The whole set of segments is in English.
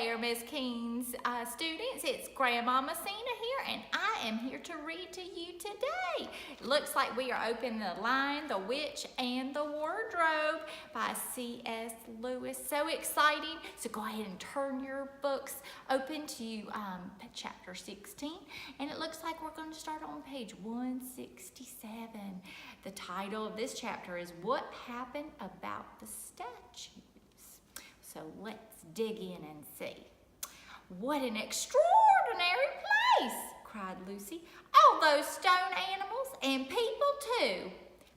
there, Miss Keene's students. It's Grandma Messina here, and I am here to read to you today. It looks like we are opening The Lion, the Witch, and the Wardrobe by C.S. Lewis. So exciting. So go ahead and turn your books open to chapter 16. And it looks like we're going to start on page 167. The title of this chapter is What Happened About the Statues? So let's dig in and see. What an extraordinary place, cried Lucy. All those stone animals and people too.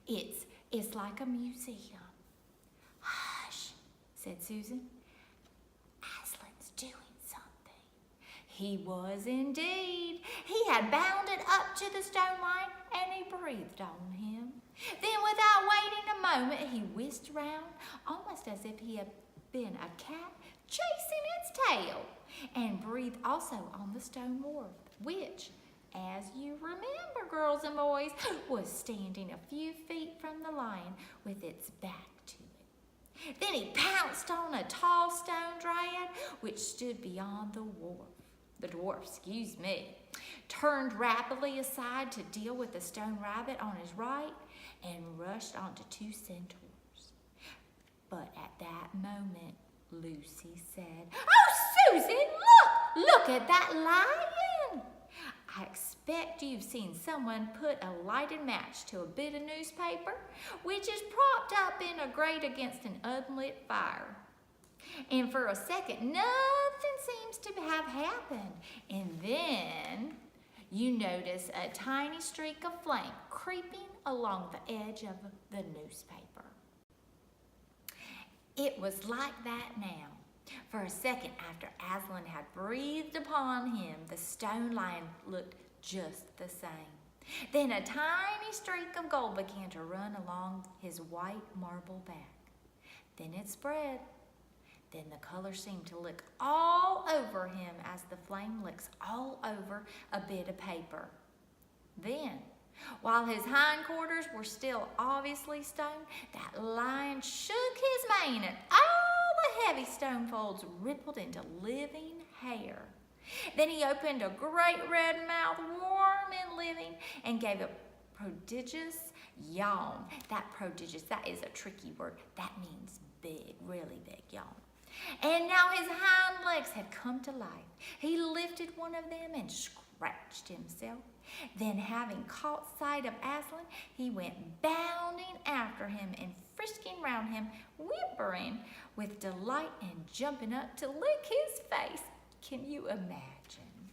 It's like a museum. Hush, said Susan. Aslan's doing something. He was indeed. He had bounded up to the stone line and he breathed on him. Then without waiting a moment, he whisked round, almost as if he had been a cat chasing its tail, and breathed also on the stone wharf, which, as you remember, girls and boys, was standing a few feet from the lion with its back to it. Then he pounced on a tall stone dryad which stood beyond the dwarf, turned rapidly aside to deal with the stone rabbit on his right, and rushed onto two centaurs. But at that moment, Lucy said, "Oh, Susan, look at that lion. I expect you've seen someone put a lighted match to a bit of newspaper, which is propped up in a grate against an unlit fire. And for a second, nothing seems to have happened. And then you notice a tiny streak of flame creeping along the edge of the newspaper." It was like that now. For a second after Aslan had breathed upon him, the stone lion looked just the same. Then a tiny streak of gold began to run along his white marble back. Then it spread. Then the color seemed to lick all over him as the flame licks all over a bit of paper. Then, while his hindquarters were still obviously stone, that lion shook his mane and all the heavy stone folds rippled into living hair. Then he opened a great red mouth, warm and living, and gave a prodigious yawn. That is a tricky word. That means big, really big yawn. And now his hind legs had come to life. He lifted one of them and scratched himself. Then, having caught sight of Aslan, he went bounding after him and frisking round him, whimpering with delight and jumping up to lick his face. Can you imagine?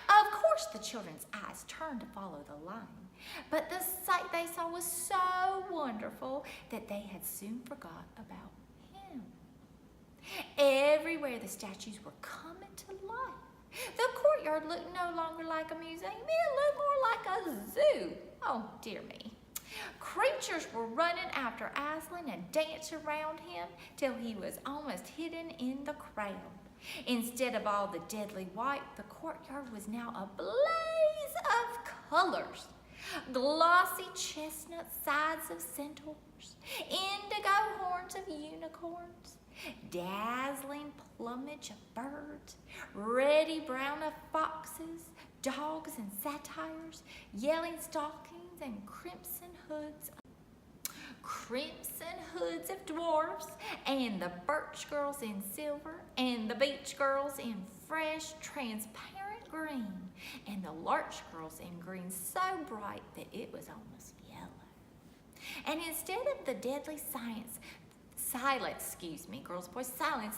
Of course, the children's eyes turned to follow the lion, but the sight they saw was so wonderful that they had soon forgot about him. Everywhere the statues were coming to life. The courtyard looked no longer like a museum. It looked more like a zoo. Oh, dear me. Creatures were running after Aslan and dancing around him till he was almost hidden in the crowd. Instead of all the deadly white, the courtyard was now a blaze of colors. Glossy chestnut sides of centaurs, indigo horns of unicorns, dazzling plumage of birds, reddy brown of foxes, dogs and satyrs, yelling stockings and crimson hoods of dwarfs, and the birch girls in silver, and the beech girls in fresh, transparent green, and the larch girls in green so bright that it was almost yellow. And instead of the deadly silence,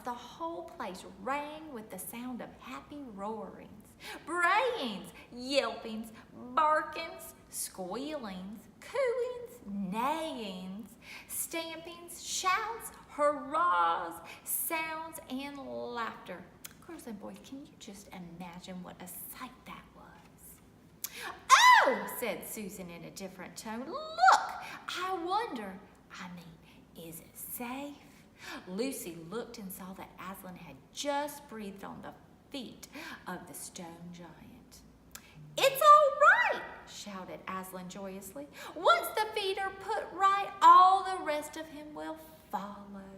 the whole place rang with the sound of happy roarings, brayings, yelpings, barkings, squealings, cooings, neighings, stampings, shouts, hurrahs, sounds, and laughter. Girls and boys, can you just imagine what a sight that was? "Oh," said Susan in a different tone, "look, is it safe?" Lucy looked and saw that Aslan had just breathed on the feet of the stone giant. "It's all right," shouted Aslan joyously. "Once the feet are put right, all the rest of him will follow."